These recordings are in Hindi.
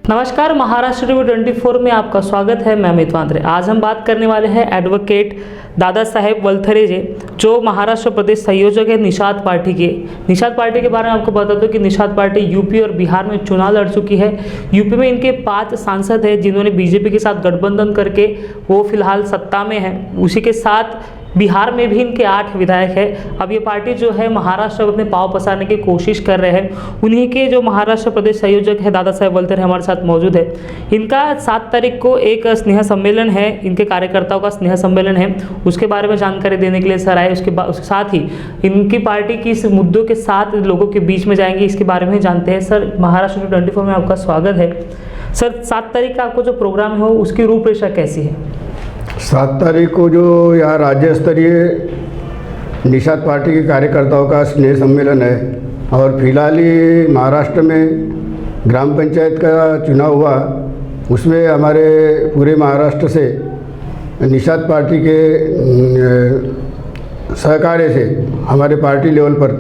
नमस्कार, महाराष्ट्र रिव्यू 24 में आपका स्वागत है। मैं अमित वांद्रे। आज हम बात करने वाले हैं एडवोकेट दादा साहेब वलथरे जी, जो महाराष्ट्र प्रदेश संयोजक है निषाद पार्टी के। निषाद पार्टी के बारे में आपको बता दूं कि निषाद पार्टी यूपी और बिहार में चुनाव लड़ चुकी है। यूपी में इनके 5 सांसद हैं जिन्होंने बीजेपी के साथ गठबंधन करके वो फिलहाल सत्ता में है। उसी के साथ बिहार में भी इनके 8 विधायक हैं। अब ये पार्टी जो है महाराष्ट्र में अपने पाँव पसारने की कोशिश कर रहे हैं। उन्हीं के जो महाराष्ट्र प्रदेश संयोजक है दादा साहेब वलथरे हमारे साथ मौजूद है। इनका 7 तारीख को एक स्नेह सम्मेलन है, इनके कार्यकर्ताओं का स्नेह सम्मेलन है। उसके बारे में जानकारी देने के लिए सर आए। उसके साथ ही इनकी पार्टी किस मुद्दों के साथ लोगों के बीच में जाएंगे, इसके बारे में जानते हैं। सर, महाराष्ट्र 24 में आपका स्वागत है। सर, 7 तारीख का आपको जो प्रोग्राम है उसकी रूपरेखा कैसी है? 7 तारीख को जो यहाँ राज्य स्तरीय निषाद पार्टी के कार्यकर्ताओं का स्नेह सम्मेलन है और फिलहाल ही महाराष्ट्र में ग्राम पंचायत का चुनाव हुआ, उसमें हमारे पूरे महाराष्ट्र से निषाद पार्टी के सहकार्य से हमारे पार्टी लेवल पर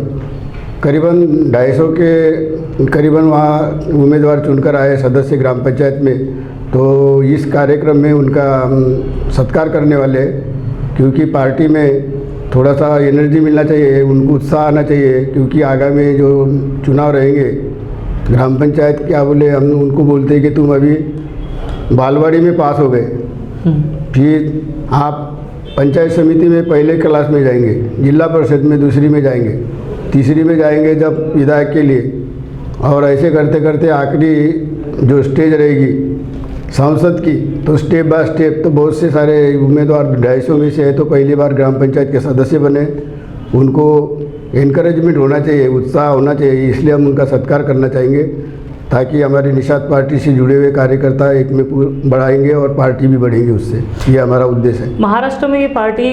करीबन 250 के करीबन वहाँ उम्मीदवार चुनकर आए सदस्य ग्राम पंचायत में। तो इस कार्यक्रम में उनका हम सत्कार करने वाले, क्योंकि पार्टी में थोड़ा सा एनर्जी मिलना चाहिए, उनको उत्साह आना चाहिए, क्योंकि आगामी जो चुनाव रहेंगे ग्राम पंचायत क्या बोले, हम उनको बोलते हैं कि तुम अभी बालवाड़ी में पास हो गए, फिर आप पंचायत समिति में पहले क्लास में जाएंगे, जिला परिषद में दूसरी में जाएंगे, तीसरी में जाएंगे जब विधायक के लिए, और ऐसे करते करते आखिरी जो स्टेज रहेगी सांसद की, तो स्टेप बाय स्टेप तो बहुत से सारे उम्मीदवार 250 में से है तो पहली बार ग्राम पंचायत के सदस्य बने। उनको इनकरेजमेंट होना चाहिए, उत्साह होना चाहिए, इसलिए हम उनका सत्कार करना चाहेंगे, ताकि हमारी निषाद पार्टी से जुड़े हुए कार्यकर्ता एक में बढ़ाएंगे और पार्टी भी बढ़ेगी उससे। ये हमारा उद्देश्य है। महाराष्ट्र में ये पार्टी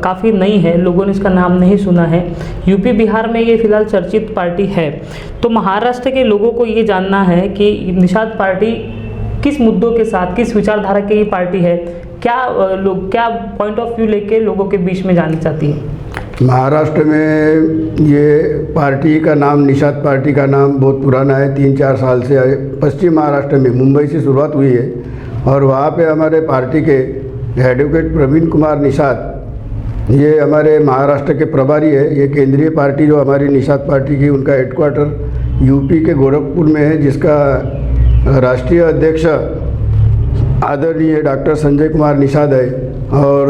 काफ़ी नई है, लोगों ने इसका नाम नहीं सुना है। यूपी बिहार में ये फिलहाल चर्चित पार्टी है। तो महाराष्ट्र के लोगों को ये जानना है कि निषाद पार्टी किस मुद्दों के साथ, किस विचारधारा की ये पार्टी है, क्या पॉइंट ऑफ व्यू लेके लोगों के बीच में जानी चाहती है? महाराष्ट्र में ये पार्टी का नाम, निषाद पार्टी का नाम बहुत पुराना है, 3-4 साल से पश्चिम महाराष्ट्र में मुंबई से शुरुआत हुई है। और वहाँ पे हमारे पार्टी के एडवोकेट प्रवीण कुमार निषाद, ये हमारे महाराष्ट्र के प्रभारी है। ये केंद्रीय पार्टी जो हमारी निषाद पार्टी की, उनका हेडक्वार्टर यूपी के गोरखपुर में है, जिसका राष्ट्रीय अध्यक्ष आदरणीय डॉक्टर संजय कुमार निषाद है और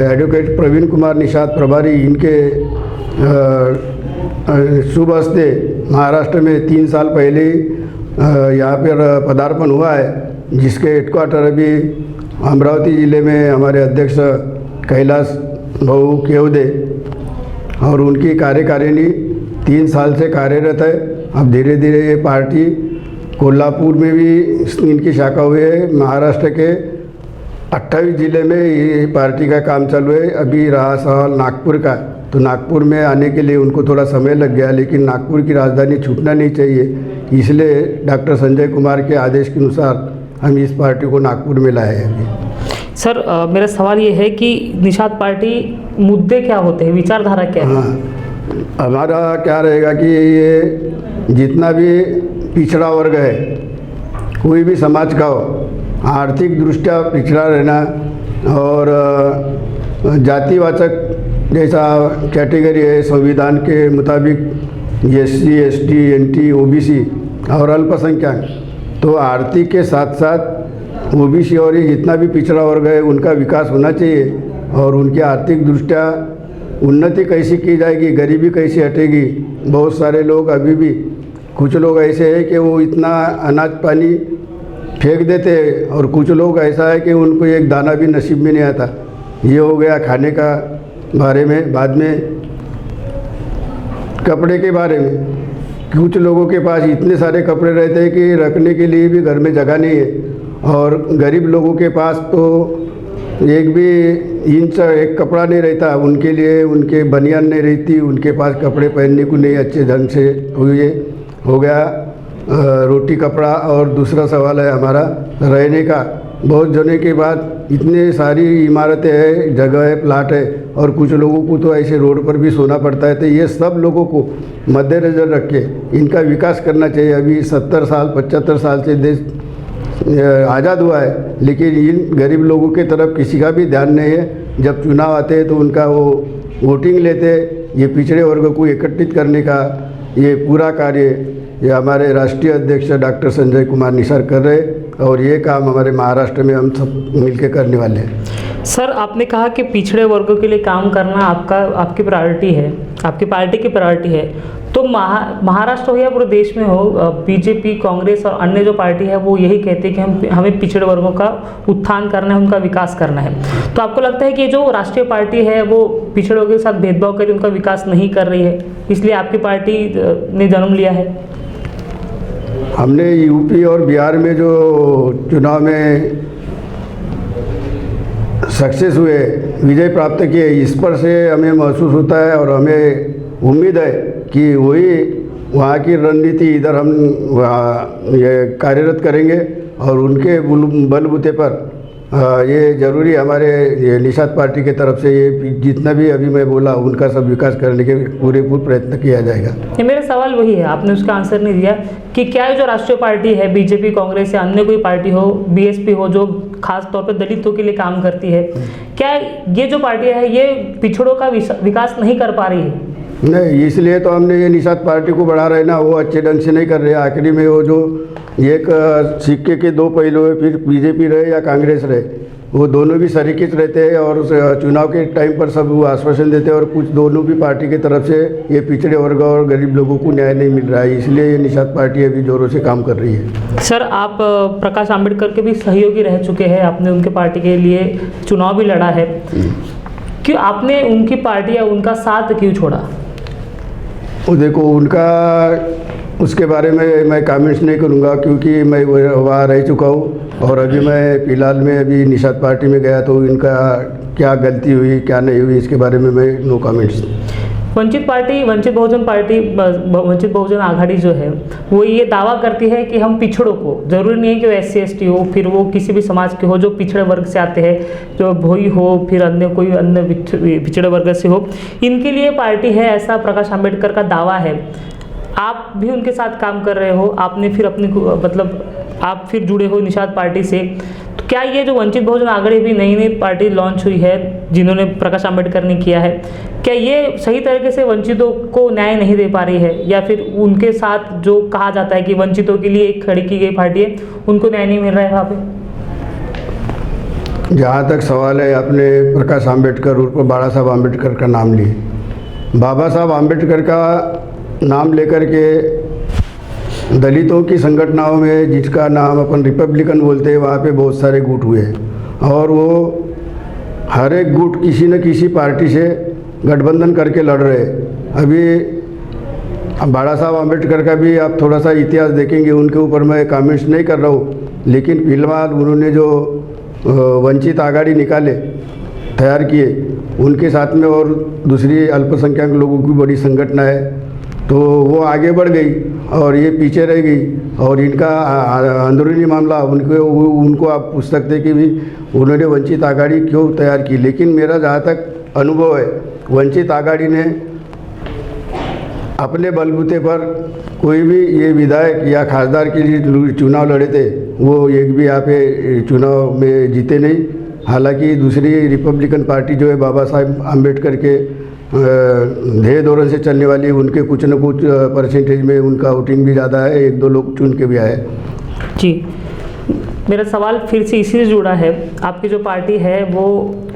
एडवोकेट प्रवीण कुमार निषाद प्रभारी, इनके शुभ हस्ते महाराष्ट्र में 3 साल पहले यहाँ पर पदार्पण हुआ है, जिसके हेडक्वार्टर अभी अमरावती ज़िले में हमारे अध्यक्ष कैलाश भाऊ केवदे और उनकी कार्यकारिणी 3 साल से कार्यरत है। अब धीरे धीरे ये पार्टी कोल्हापुर में भी इनकी शाखा हुई है। महाराष्ट्र के 28 ज़िले में ये पार्टी का काम चालू है। अभी रहा सवाल नागपुर का, तो नागपुर में आने के लिए उनको थोड़ा समय लग गया, लेकिन नागपुर की राजधानी छूटना नहीं चाहिए, इसलिए डॉक्टर संजय कुमार के आदेश के अनुसार हम इस पार्टी को नागपुर में लाए हैं अभी। सर, मेरा सवाल ये है कि निषाद पार्टी मुद्दे क्या होते हैं, विचारधारा क्या है? हाँ, हमारा क्या रहेगा कि ये जितना भी पिछड़ा वर्ग है, कोई भी समाज का हो, आर्थिक दृष्टि पिछड़ा रहना और जातिवाचक जैसा कैटेगरी है संविधान के मुताबिक, SC, ST, NT, OBC और अल्पसंख्यक, तो आर्थिक के साथ साथ OBC और ये जितना भी पिछड़ा वर्ग है उनका विकास होना चाहिए और उनकी आर्थिक दृष्टि उन्नति कैसी की जाएगी, गरीबी कैसी हटेगी। बहुत सारे लोग अभी भी, कुछ लोग ऐसे हैं कि वो इतना अनाज पानी फेंक देते हैं और कुछ लोग ऐसा है कि उनको एक दाना भी नसीब में नहीं आता। ये हो गया खाने का बारे में। बाद में कपड़े के बारे में, कुछ लोगों के पास इतने सारे कपड़े रहते हैं कि रखने के लिए भी घर में जगह नहीं है और गरीब लोगों के पास तो एक भी इंच एक कपड़ा नहीं रहता, उनके लिए उनके बनियान नहीं रहती, उनके पास कपड़े पहनने को नहीं अच्छे ढंग से हुए। हो गया रोटी कपड़ा। और दूसरा सवाल है हमारा रहने का, बहुत जाने के बाद इतने सारी इमारतें हैं, जगह है, प्लाट है, और कुछ लोगों को तो ऐसे रोड पर भी सोना पड़ता है। तो ये सब लोगों को मद्देनज़र रख के इनका विकास करना चाहिए। अभी 70 साल 75 साल से देश आज़ाद हुआ है, लेकिन इन गरीब लोगों के तरफ किसी का भी ध्यान नहीं है। जब चुनाव आते हैं तो उनका वो वोटिंग लेते, ये पिछड़े वर्ग को एकत्रित करने का ये पूरा कार्य ये हमारे राष्ट्रीय अध्यक्ष डॉक्टर संजय कुमार निसार कर रहे, और ये काम हमारे महाराष्ट्र में हम सब मिलकर करने वाले हैं। सर, आपने कहा कि पिछड़े वर्गों के लिए काम करना आपकी प्रायोरिटी है, आपकी पार्टी की प्रायोरिटी है। तो महाराष्ट्र हो या पूरे देश में हो, बीजेपी, कांग्रेस और अन्य जो पार्टी है वो यही कहते हैं कि हमें पिछड़े वर्गों का उत्थान करना है, उनका विकास करना है। तो आपको लगता है कि जो राष्ट्रीय पार्टी है वो पिछड़े वर्गों के साथ भेदभाव करके उनका विकास नहीं कर रही है, इसलिए आपकी पार्टी ने जन्म लिया है? हमने यूपी और बिहार में जो चुनाव में सक्सेस हुए, विजय प्राप्त किए, इस पर से हमें महसूस होता है और हमें उम्मीद है कि वही वहाँ की रणनीति इधर हम ये कार्यरत करेंगे, और उनके बलबूते पर ये ज़रूरी हमारे ये निषाद पार्टी के तरफ से ये जितना भी अभी मैं बोला उनका सब विकास करने के पूरे प्रयत्न किया जाएगा। ये मेरा सवाल वही है, आपने उसका आंसर नहीं दिया कि क्या जो राष्ट्रीय पार्टी है, बीजेपी, कांग्रेस या अन्य कोई पार्टी हो, बीएसपी हो, जो खास तौर पर दलितों के लिए काम करती है, क्या ये जो पार्टी है ये पिछड़ों का विकास नहीं कर पा रही है? नहीं, इसलिए तो हमने ये निषाद पार्टी को बढ़ा रहे ना, वो अच्छे ढंग से नहीं कर रहे। आखिरी में वो जो एक सिक्के के दो पहलू है, फिर बीजेपी रहे या कांग्रेस रहे, वो दोनों भी सरीकित रहते हैं और चुनाव के टाइम पर सब वो आश्वासन देते हैं, और कुछ दोनों भी पार्टी की तरफ से ये पिछड़े वर्ग और गरीब लोगों को न्याय नहीं मिल रहा है, इसलिए ये निषाद पार्टी अभी जोरों से काम कर रही है। सर, आप प्रकाश आंबेडकर के भी सहयोगी रह चुके हैं, आपने उनके पार्टी के लिए चुनाव भी लड़ा है, क्यों आपने उनकी पार्टी या उनका साथ क्यों छोड़ा? वो देखो, उनका उसके बारे में मैं कमेंट्स नहीं करूँगा, क्योंकि मैं वहाँ रह चुका हूँ, और अभी मैं फ़िलहाल में अभी निषाद पार्टी में गया, तो इनका क्या गलती हुई क्या नहीं हुई इसके बारे में मैं नो कमेंट्स। वंचित बहुजन आघाड़ी जो है वो ये दावा करती है कि हम पिछड़ों को, जरूरी नहीं है कि वो SC/ST हो, फिर वो किसी भी समाज के हो, जो पिछड़े वर्ग से आते हैं, जो भोई हो, फिर अन्य कोई अन्य पिछड़े वर्ग से हो, इनके लिए पार्टी है, ऐसा प्रकाश आंबेडकर का दावा है। आप भी उनके साथ काम कर रहे हो, आपने फिर आप फिर जुड़े हो निषाद पार्टी से, तो क्या ये जो वंचित बहुजन आघाड़ी भी नई पार्टी लॉन्च हुई है जिन्होंने प्रकाश आंबेडकर ने किया है, क्या ये सही तरीके से वंचितों को न्याय नहीं दे पा रही है, या फिर उनके साथ जो कहा जाता है कि वंचितों के लिए एक खड़ी की गई पार्टी है, उनको न्याय नहीं मिल रहा है वहाँ पे? जहाँ तक सवाल है, आपने प्रकाश आंबेडकर उर्फ बाबा साहब आंबेडकर का नाम लिए। बाबा साहब आंबेडकर का नाम लेकर के दलितों की संगठनाओं में, जिसका नाम अपन रिपब्लिकन बोलते हैं, वहाँ पे बहुत सारे गुट हुए, और वो हर एक गुट किसी न किसी पार्टी से गठबंधन करके लड़ रहे। अभी बाबा साहब आंबेडकर का भी आप थोड़ा सा इतिहास देखेंगे, उनके ऊपर मैं कमेंट्स नहीं कर रहा हूँ, लेकिन फिलहाल उन्होंने जो वंचित आघाड़ी निकाले, तैयार किए, उनके साथ में और दूसरी अल्पसंख्यक लोगों की बड़ी संगठन है, तो वो आगे बढ़ गई और ये पीछे रह गई। और इनका अंदरूनी मामला उनको आप पूछ सकते कि भी उन्होंने वंचित आघाड़ी क्यों तैयार की। लेकिन मेरा जहाँ तक अनुभव है, वंचित आघाड़ी ने अपने बलबूते पर कोई भी ये विधायक या खासदार के लिए चुनाव लड़े थे, वो एक भी यहाँ पे चुनाव में जीते नहीं। हालांकि दूसरी रिपब्लिकन पार्टी जो है, बाबा साहब आम्बेडकर के ध्येय धोरण से चलने वाली, उनके कुछ न कुछ परसेंटेज में उनका वोटिंग भी ज़्यादा है, एक दो लोग चुन के भी आए। जी, मेरा सवाल फिर से इसी से जुड़ा है, आपकी जो पार्टी है वो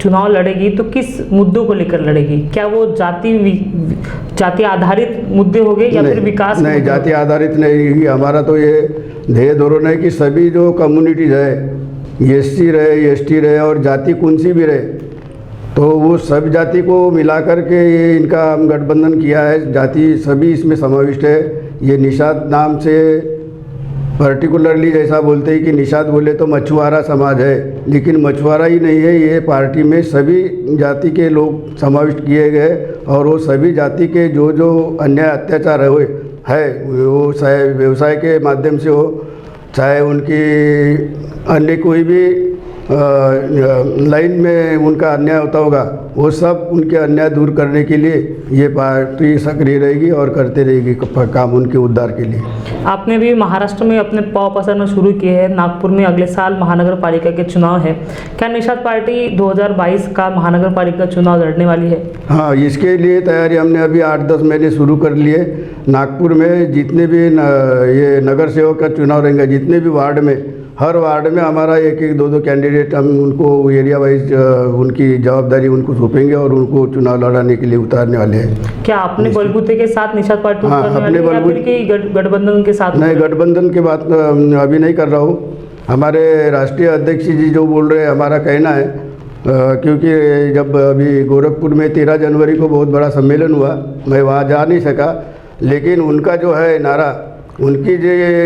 चुनाव लड़ेगी तो किस मुद्दों को लेकर लड़ेगी? क्या वो जाति आधारित मुद्दे होंगे या फिर विकास? नहीं, जाति आधारित नहीं। हमारा तो ये ध्येय धोरण है कि सभी जो कम्युनिटीज़ है, SC रहे, ST रहे और जाति कौन सी भी रहे, तो वो सब जाति को मिला कर के ये इनका हम गठबंधन किया है। जाति सभी इसमें समाविष्ट है। ये निषाद नाम से पर्टिकुलरली जैसा बोलते हैं कि निषाद बोले तो मछुआरा समाज है, लेकिन मछुआरा ही नहीं है, ये पार्टी में सभी जाति के लोग समाविष्ट किए गए, और वो सभी जाति के जो जो अन्याय अत्याचार हुए है, वो चाहे व्यवसाय के माध्यम से हो, चाहे उनकी अन्य कोई भी लाइन में उनका अन्याय होता होगा, वो सब उनके अन्याय दूर करने के लिए ये पार्टी सक्रिय रहेगी और करते रहेगी काम उनके उद्धार के लिए। आपने भी महाराष्ट्र में अपने पाँव पसारना शुरू किए हैं। नागपुर में अगले साल महानगर पालिका के चुनाव है, क्या निषाद पार्टी 2022 का महानगर पालिका चुनाव लड़ने वाली है? हाँ, इसके लिए तैयारी हमने अभी 8-10 महीने शुरू कर लिए। नागपुर में जितने भी ये नगर सेवक का चुनाव रहेंगे, जितने भी वार्ड में, हर वार्ड में हमारा 1-2 कैंडिडेट, हम उनको एरिया वाइज उनकी जवाबदारी उनको सौंपेंगे और उनको चुनाव लड़ाने के लिए उतारने वाले हैं। क्या अपने बलबूते के साथ निषाद पार्टी हाँ, उतारने अपने वाली है या बलबूते- फिर कि गठबंधन के साथ? नहीं, गठबंधन की बात अभी नहीं कर रहा हूँ। हमारे राष्ट्रीय अध्यक्ष जी जो बोल रहे हैं, हमारा कहना है, क्योंकि जब अभी गोरखपुर में 13 जनवरी को बहुत बड़ा सम्मेलन हुआ, मैं वहाँ जा नहीं सका, लेकिन उनका जो है नारा, उनकी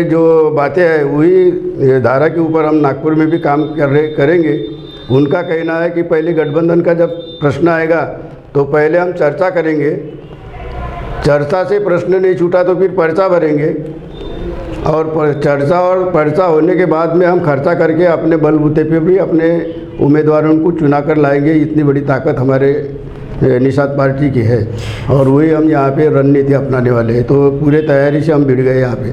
जो बातें हैं, वही धारा के ऊपर हम नागपुर में भी काम करेंगे। उनका कहना है कि पहले गठबंधन का जब प्रश्न आएगा तो पहले हम चर्चा करेंगे, चर्चा से प्रश्न नहीं छूटा तो फिर पर्चा भरेंगे, और चर्चा और पर्चा होने के बाद में हम खर्चा करके अपने बलबूते पे भी अपने उम्मीदवारों को चुना कर लाएंगे। इतनी बड़ी ताकत हमारे निषाद पार्टी की है और वही हम यहाँ पे रणनीति अपनाने वाले हैं। तो पूरे तैयारी से हम भिड़ गए यहाँ पे।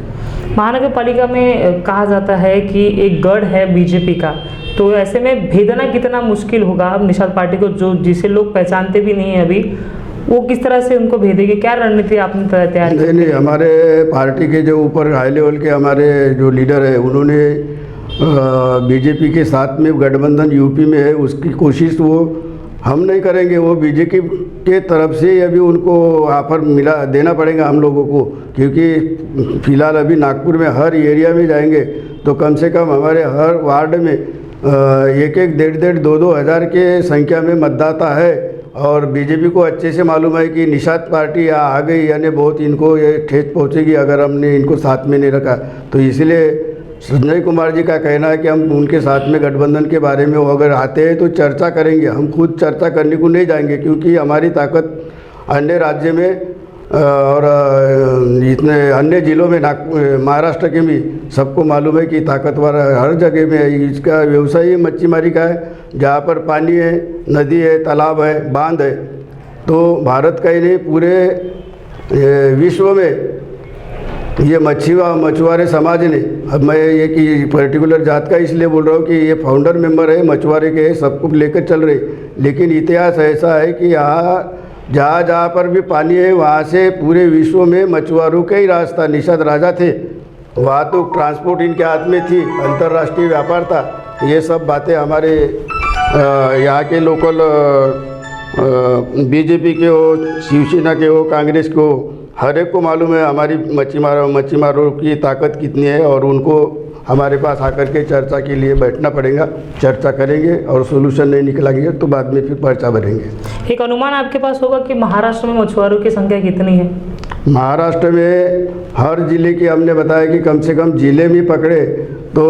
महानगर पालिका में कहा जाता है कि एक गढ़ है बीजेपी का, तो ऐसे में भेदना कितना मुश्किल होगा अब निषाद पार्टी को, जो जिसे लोग पहचानते भी नहीं है अभी, वो किस तरह से उनको भेदेंगे? क्या रणनीति आपने तैयार की? नहीं, हमारे पार्टी के जो ऊपर हाई लेवल के हमारे जो लीडर है, उन्होंने बीजेपी के साथ में गठबंधन यूपी में है, उसकी कोशिश वो हम नहीं करेंगे। वो बीजेपी के तरफ से अभी उनको ऑफर देना पड़ेगा हम लोगों को, क्योंकि फ़िलहाल अभी नागपुर में हर एरिया में जाएंगे तो कम से कम हमारे हर वार्ड में 1-1, 1.5-1.5, 2-2 हज़ार के संख्या में मतदाता है। और बीजेपी को अच्छे से मालूम है कि निषाद पार्टी यहाँ आ गई, यानी बहुत इनको ये ठेस पहुँचेगी अगर हमने इनको साथ में नहीं रखा। तो इसलिए संजय कुमार जी का कहना है कि हम उनके साथ में गठबंधन के बारे में वो अगर आते हैं तो चर्चा करेंगे। हम खुद चर्चा करने को नहीं जाएंगे, क्योंकि हमारी ताकत अन्य राज्य में और इतने अन्य जिलों में, महाराष्ट्र के भी सबको मालूम है कि ताकतवर हर जगह में है। इसका व्यवसाय ही मच्छीमारी का है, जहाँ पर पानी है, नदी है, तालाब है, बांध है। तो भारत का ही नहीं, पूरे विश्व में ये मछुआरे समाज ने, अब मैं ये कि पर्टिकुलर जात का इसलिए बोल रहा हूँ कि ये फाउंडर मेंबर है, मछुआरे के, सबको लेकर चल रहे। लेकिन इतिहास ऐसा है कि यहाँ जहाँ पर भी पानी है, वहाँ से पूरे विश्व में मछुआरों का ही रास्ता। निषाद राजा थे, वहाँ तो ट्रांसपोर्ट इनके हाथ में थी, अंतर्राष्ट्रीय व्यापार था। ये सब बातें हमारे यहाँ के लोकल बीजेपी के हो, शिवसेना के हो, कांग्रेस के हो, हर एक को मालूम है हमारी मच्छीमारों की ताकत कितनी है। और उनको हमारे पास आकर के चर्चा के लिए बैठना पड़ेगा, चर्चा करेंगे और सोल्यूशन नहीं निकलेंगे तो बाद में फिर पर्चा भरेंगे। एक अनुमान आपके पास होगा कि महाराष्ट्र में मछुआरों की संख्या कितनी है? महाराष्ट्र में हर जिले की हमने बताया कि कम से कम जिले में पकड़े तो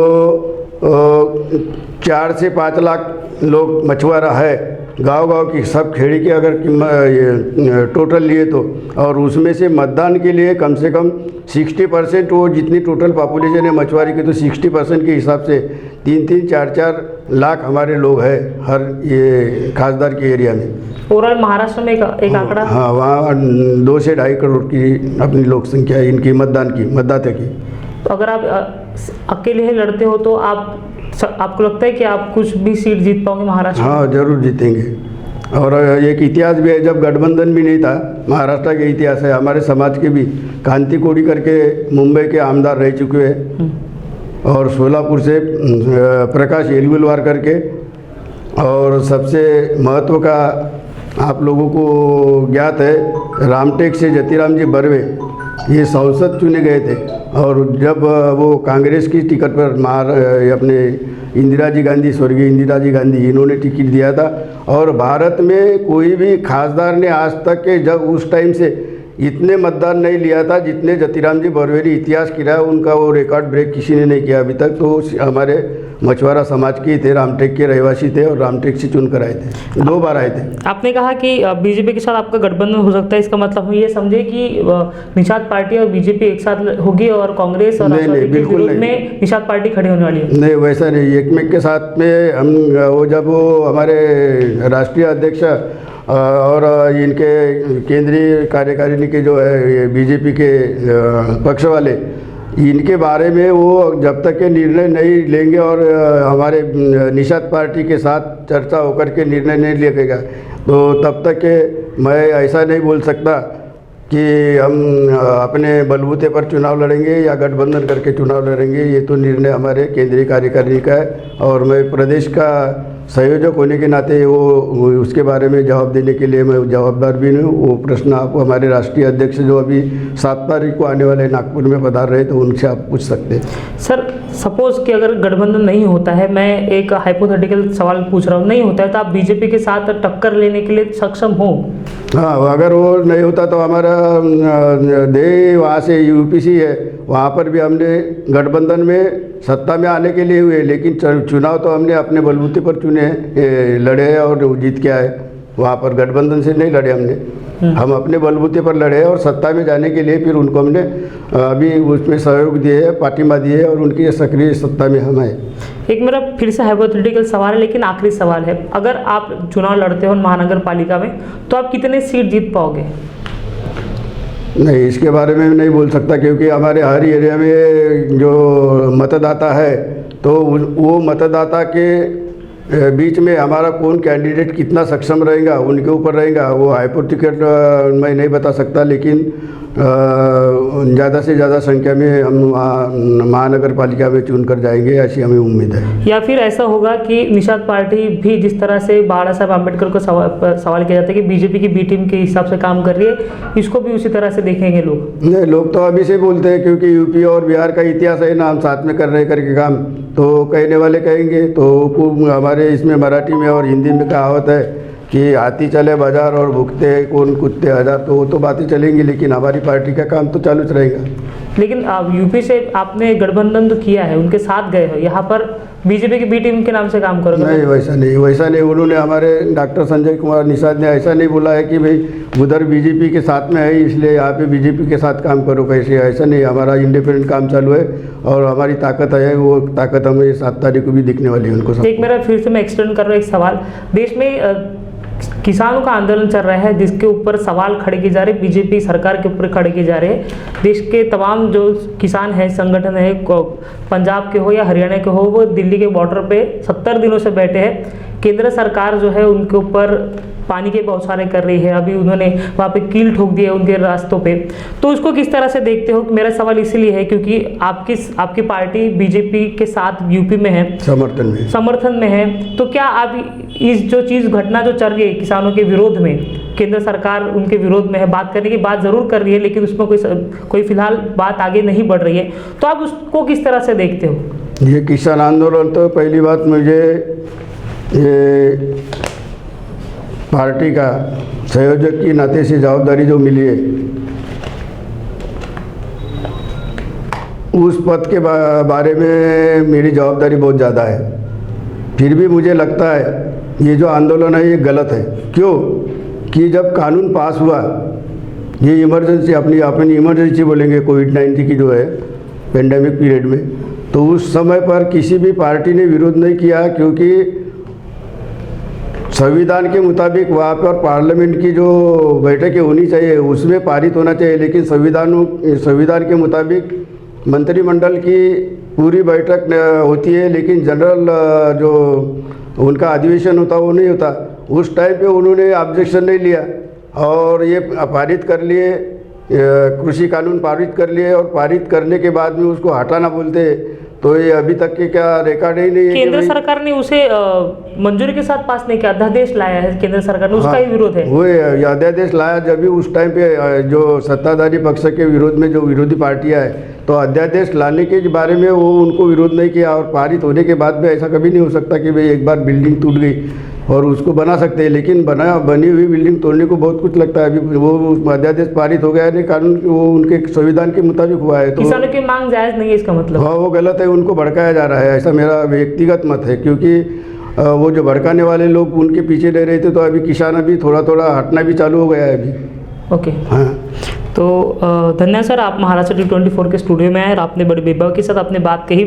4 से 5 लाख लोग मछुआरा है। गांव की सब खेड़ी के अगर टोटल लिए तो, और उसमें से मतदान के लिए कम से कम 60%, वो जितनी टोटल पॉपुलेशन है मछुआरी की, तो 60% के हिसाब से 3-3, 4-4 लाख हमारे लोग हैं हर ये खासदार के एरिया में। ओवरऑल महाराष्ट्र में एक आंकड़ा? हाँ, वहाँ 2 से 2.5 करोड़ की अपनी लोक संख्या है इनकी, मतदाता की। तो अगर आप अकेले ही लड़ते हो तो आपको लगता है कि आप कुछ भी सीट जीत पाओगे महाराष्ट्र? हाँ, जरूर जीतेंगे। और एक इतिहास भी है, जब गठबंधन भी नहीं था, महाराष्ट्र के इतिहास है। हमारे समाज के भी कांति कोड़ी करके मुंबई के आमदार रह चुके हैं, और सोलापुर से प्रकाश एलगुलवार करके, और सबसे महत्व का आप लोगों को ज्ञात है, रामटेक से जतीराम जी बर्वे ये सांसद चुने गए थे। और जब वो कांग्रेस की टिकट पर अपने इंदिरा जी गांधी, स्वर्गीय इंदिरा जी गांधी, इन्होंने टिकट दिया था। और भारत में कोई भी खासदार ने आज तक के जब उस टाइम से इतने मतदान नहीं लिया था जितने जतीराम जी बर्वे ने इतिहास किया। उनका वो रिकॉर्ड ब्रेक किसी ने नहीं किया अभी तक। तो हमारे मछुआरा समाज के थे, रामटेक के रहवासी थे और रामटेक से चुनकर आए थे, 2 बार आए थे। आपने कहा कि बीजेपी के साथ आपका गठबंधन हो सकता है, इसका मतलब हम ये समझे कि निषाद पार्टी और बीजेपी एक साथ होगी और कांग्रेस और नहीं, के बिल्कुल विरोध नहीं। में निषाद पार्टी खड़ी होने वाली है? नहीं, वैसा नहीं। एकमेक के साथ में हम जब वो हमारे राष्ट्रीय अध्यक्ष और इनके केंद्रीय कार्यकारिणी के जो है बीजेपी के पक्ष वाले, इनके बारे में वो जब तक के निर्णय नहीं लेंगे और हमारे निषाद पार्टी के साथ चर्चा होकर के निर्णय नहीं लिया तो तब तक के मैं ऐसा नहीं बोल सकता कि हम अपने बलबूते पर चुनाव लड़ेंगे या गठबंधन करके चुनाव लड़ेंगे। ये तो निर्णय हमारे केंद्रीय कार्यकारिणी का है और मैं प्रदेश का संयोजक होने के नाते वो उसके बारे में जवाब देने के लिए मैं जवाबदार भी नहीं हूँ। वो प्रश्न आप हमारे राष्ट्रीय अध्यक्ष जो अभी 7 तारीख को आने वाले नागपुर में पधार रहे तो उनसे आप पूछ सकते हैं। सर सपोज कि अगर गठबंधन नहीं होता है, मैं एक हाइपोथेटिकल सवाल पूछ रहा हूँ, नहीं होता है तो आप बीजेपी के साथ टक्कर लेने के लिए सक्षम हो? हाँ, अगर वो नहीं होता तो हमारा देश वहाँ से यूपीसी है, वहाँ पर भी हमने गठबंधन में सत्ता में आने के लिए हुए, लेकिन चुनाव तो हमने अपने बलबूते पर चुने लड़े और जीत के आए। वहाँ पर गठबंधन से नहीं लड़े हमने, हम अपने बलबूते पर लड़े और सत्ता में जाने के लिए फिर उनको हमने अभी उसमें सहयोग दिए, पार्टिमा दिए और उनकी सक्रिय सत्ता में हम आए। एक मेरा फिर से हाइपोथेटिकल सवाल है, लेकिन आखिरी सवाल है, अगर आप चुनाव लड़ते हो महानगर पालिका में तो आप कितने सीट जीत पाओगे? नहीं, इसके बारे में नहीं बोल सकता क्योंकि हमारे हर एरिया में जो मतदाता है तो वो मतदाता के बीच में हमारा कौन कैंडिडेट कितना सक्षम रहेगा उनके ऊपर रहेगा। वो हाइपोथेटिकल मैं नहीं बता सकता, लेकिन ज़्यादा से ज़्यादा संख्या में हम महानगर पालिका में चुन कर जाएंगे, ऐसी हमें उम्मीद है। या फिर ऐसा होगा कि निषाद पार्टी भी जिस तरह से बाला साहब आम्बेडकर को सवाल किया जाता है कि बीजेपी की बी टीम के हिसाब से काम कर रही है, इसको भी उसी तरह से देखेंगे लोग? नहीं, लोग तो अभी से बोलते हैं क्योंकि यूपी और बिहार का इतिहास है ना, हम साथ में कर रहे करके काम, तो कहने वाले कहेंगे। तो हमारे इसमें मराठी में और हिंदी में कहावत है कि हाथी चले बाजार और भुगते कौन कुत्ते हजार, तो वो तो बातें चलेंगी, लेकिन हमारी पार्टी का काम तो चालू रहेगा। लेकिन यूपी से आपने गठबंधन तो किया है, उनके साथ गए हो, यहाँ पर बीजेपी की बी टीम के नाम से काम करोगे? नहीं, वैसा नहीं। उन्होंने हमारे डॉक्टर संजय कुमार निषाद ने ऐसा नहीं बोला है कि भाई उधर बीजेपी के साथ में है इसलिए यहाँ पे बीजेपी के साथ काम करो, कैसे, ऐसा नहीं। हमारा इंडिपेंडेंट काम चालू है और हमारी ताकत है, वो ताकत हमें 7 तारीख को भी दिखने वाली है उनको। एक मेरा फिर से मैं एक्सटेंड कर रहा हूँ एक सवाल, देश में किसानों का आंदोलन चल रहा है जिसके ऊपर सवाल खड़े किए जा रहे, बीजेपी सरकार के ऊपर खड़े किए जा रहे हैं। देश के तमाम जो किसान हैं, संगठन है, पंजाब के हो या हरियाणा के हो, वो दिल्ली के बॉर्डर पे 70 दिनों से बैठे हैं। केंद्र सरकार जो है उनके ऊपर पानी के बौछारें कर रही है, अभी उन्होंने वहाँ पे कील ठोक दिए उनके रास्तों पे, तो उसको किस तरह से देखते हो? मेरा सवाल इसीलिए है क्योंकि आपकी पार्टी बीजेपी के साथ यूपी में है, समर्थन में है, तो क्या आप इस जो चीज़ घटना जो चल रही है किसानों के विरोध में, केंद्र सरकार उनके विरोध में है, बात करने की बात ज़रूर कर रही है लेकिन उसमें कोई फिलहाल बात आगे नहीं बढ़ रही है, तो आप उसको किस तरह से देखते हो? ये किसान आंदोलन तो पहली बात मुझे ये पार्टी का संयोजक की नाते से जवाबदारी जो मिली है, उस पद के बारे में मेरी जवाबदारी बहुत ज़्यादा है। फिर भी मुझे लगता है ये जो आंदोलन है ये गलत है। क्यों कि जब कानून पास हुआ, ये इमरजेंसी अपनी इमरजेंसी बोलेंगे कोविड-19 की जो है पेंडेमिक पीरियड में, तो उस समय पर किसी भी पार्टी ने विरोध नहीं किया क्योंकि संविधान के मुताबिक वहाँ पर पार्लियामेंट की जो बैठकें होनी चाहिए उसमें पारित होना चाहिए, लेकिन संविधान के मुताबिक मंत्रिमंडल की पूरी बैठक होती है, लेकिन जनरल जो उनका अधिवेशन होता वो नहीं होता। उस टाइम पे उन्होंने ऑब्जेक्शन नहीं लिया और ये पारित कर लिए, कृषि कानून पारित कर लिए और पारित करने के बाद में उसको हटाना बोलते, तो ये अभी तक के क्या रिकॉर्ड ही नहीं है। केंद्र सरकार ने उसे मंजूरी के साथ पास नहीं किया, अध्यादेश लाया है केंद्र सरकार ने, उसका ही विरोध है। वो अध्यादेश लाया जब भी उस टाइम पे जो सत्ताधारी पक्ष के विरोध में जो विरोधी पार्टियां है, तो अध्यादेश लाने के बारे में वो उनको विरोध नहीं किया और पारित होने के बाद में ऐसा कभी नहीं हो सकता कि भाई एक बार बिल्डिंग टूट गई और उसको बना सकते हैं, लेकिन बनी हुई बिल्डिंग तोड़ने को बहुत कुछ लगता है। अभी वो अध्यादेश पारित हो गया है, कानून वो उनके संविधान के मुताबिक हुआ है, तो किसानों की मांग जायज़ नहीं है इसका मतलब? हाँ, वो गलत है, उनको भड़काया जा रहा है, ऐसा मेरा व्यक्तिगत मत है। क्योंकि वो जो भड़काने वाले लोग उनके पीछे रह रहे थे, तो अभी किसान अभी थोड़ा थोड़ा हटना भी चालू हो गया है अभी। ओके। हाँ, तो धन्यवाद सर, आप महाराष्ट्र T24 के स्टूडियो में आए और आपने बड़े वैभव के साथ अपनी बात कही।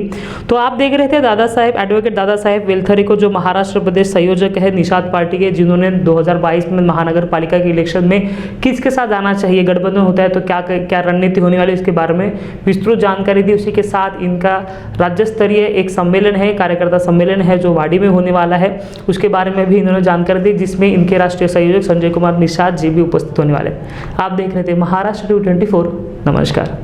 तो आप देख रहे थे दादा साहेब, एडवोकेट दादा साहेब वेलथरे को, जो महाराष्ट्र प्रदेश संयोजक है निषाद पार्टी के, जिन्होंने 2022 में महानगर पालिका के इलेक्शन में किसके साथ जाना चाहिए, गठबंधन होता है तो क्या रणनीति होने वाली, इसके बारे में विस्तृत जानकारी दी। उसी के साथ इनका राज्य स्तरीय एक सम्मेलन है, कार्यकर्ता सम्मेलन है, जो वाड़ी में होने वाला है, उसके बारे में भी इन्होंने जानकारी दी, जिसमें इनके राष्ट्रीय संयोजक संजय कुमार निषाद जी भी उपस्थित होने वाले। आप देख रहे थे महाराष्ट्र T24। नमस्कार।